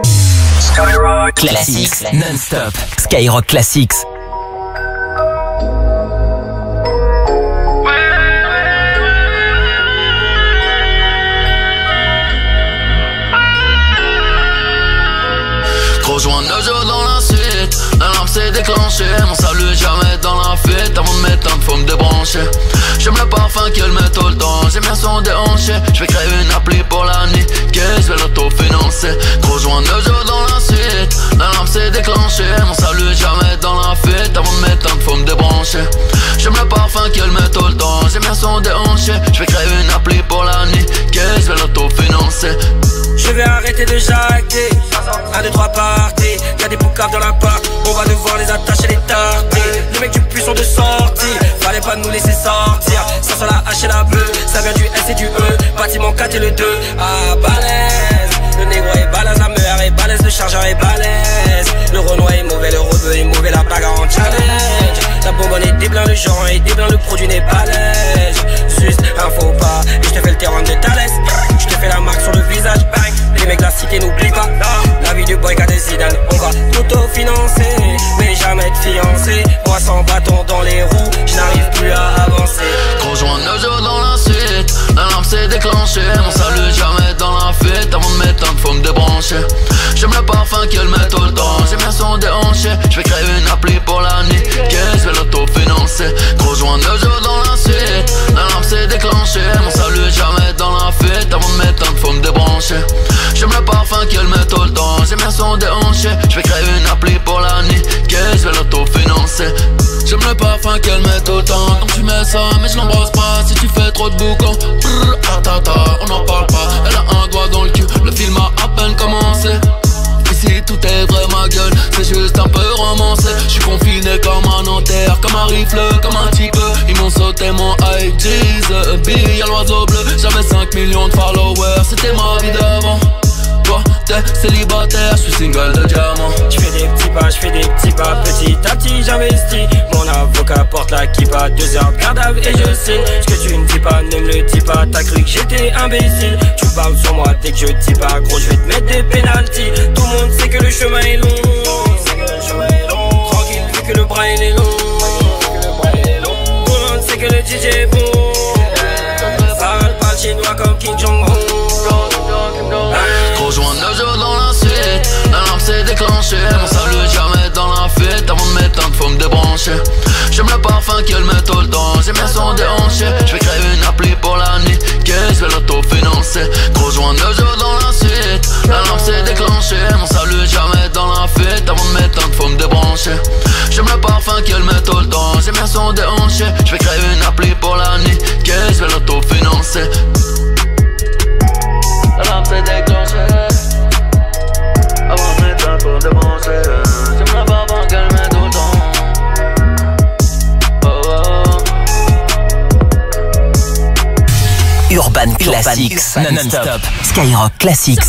Skyrock Classics non-stop. Skyrock Classics. Rejoins 9 jours dans la suite, l'alarme s'est déclenchée. Mon salut jamais dans la fuite. Avant de m'éteindre faut me débrancher. J'aime le parfum qu'elle met tout le temps. J'aime bien son déhanché. J'vais créer une appli pour la nuit que j'vais l'autofinancer. Rejoins 9 jours dans la suite, l'alarme s'est déclenchée. Mon salut jamais dans la fuite. Avant de m'éteindre faut me débrancher. J'aime le parfum qu'elle met tout le temps. J'aime bien son déhanché. J'vais créer une appli pour la nuit que j'vais l'autofinancer. Je vais arrêter de jacter. 1, 2, 3 parties. Y'a des boucaves dans l'appart. On va devoir les attacher, les tarter. Les mecs du puits sont de sortie. Fallait pas nous laisser sortir. Ça sent la H et la bleue. Ça vient du S et du E. Bâtiment 4 et le 2. Ah, balèze. Le négro est balèze, la meilleure est balèze. Le chargeur est balèze. Le Renoir est mauvais, le rebeu est mauvais. La bagarre en challenge. La bonbonne est déblin, le genre est déblin. Le produit n'est pas lège. Juste un faux pas. Et je te fais le terrain de Thalès. Je te fais la marque sur le visage. Bang. Les mecs de la cité n'oublie pas. La vie du boy qu'a des Zidane. On va auto-financer, mais jamais de fiancé. Moi sans bâton dans les roues, je n'arrive plus à avancer. Rejoins 9 jours dans la suite, l'alarme s'est déclenchée. Mon salut jamais dans la fuite. Avant de m'éteindre faut me débrancher. J'aime le parfum qu'elle met tout le temps. J'aime bien son déhanché. J'vais créer une appli pour la nuit que j'vais l'autofinancer. Rejoins 9 jours dans la suite, l'alarme s'est déclenchée. Mon salut jamais dans la fuite. Avant de m'éteindre faut me débrancher. J'aime le parfum qu'elle met tout le temps. J'aime bien son déhanché. J'vais créer une appli pour la nuit que j'vais l'autofinancer. J'aime le parfum qu'elle met tout le temps. Quand tu mets ça mais je l'embrasse pas. Si tu fais trop de boucans, on n'en parle pas. Elle a un doigt dans le cul, le film a à peine commencé. Ici tout est vrai ma gueule, c'est juste un peu romancé. J'suis confiné comme un enterre, comme un rifle, comme un petit peu. Ils m'ont sauté mon IG, Billy à l'oiseau bleu. J'avais 5 millions de followers, c'était ma vie d'avant. Toi t'es célibataire, j'suis single de diamant. J'fais des petits pas, petit à petit j'investis. Mon avocat porte la kippa, 2 heures de garde à vue et je signe. Ce que tu ne dis pas, ne me le dis pas. T'as cru que j'étais imbécile. Tu parles sur moi dès que je dis pas. Gros j'vais te mettre des pénaltys. Tout le monde sait que le chemin est long. Tranquille vu que le bras il est long. Tout le monde sait que le DJ est bon. Parle chinois comme Kim Jong-un. Rejoins 9 jours dans la suite, l'alarme s'est déclenchée. Mon salut jamais dans la fuite. Avant de m'éteindre faut me débrancher. J'aime le parfum qu'elle met tout le temps. J'aime bien son déhanché. J'vais créer une appli pour la nuit que j'vais l'autofinancer. Rejoins 9 jours dans la suite, l'alarme s'est déclenchée. Mon salut jamais dans la fuite. Avant de m'éteindre faut me débrancher. J'aime le parfum qu'elle met tout le temps. J'aime bien son déhanché. J'vais créer une appli pour la nuit que j'vais l'autofinancer. L'alarme s'est déclenchée. Avant de m'éteindre faut me débrancher. J'aime le parfum qu'elle met tout le temps. Urban Classics non-stop. Skyrock Classics.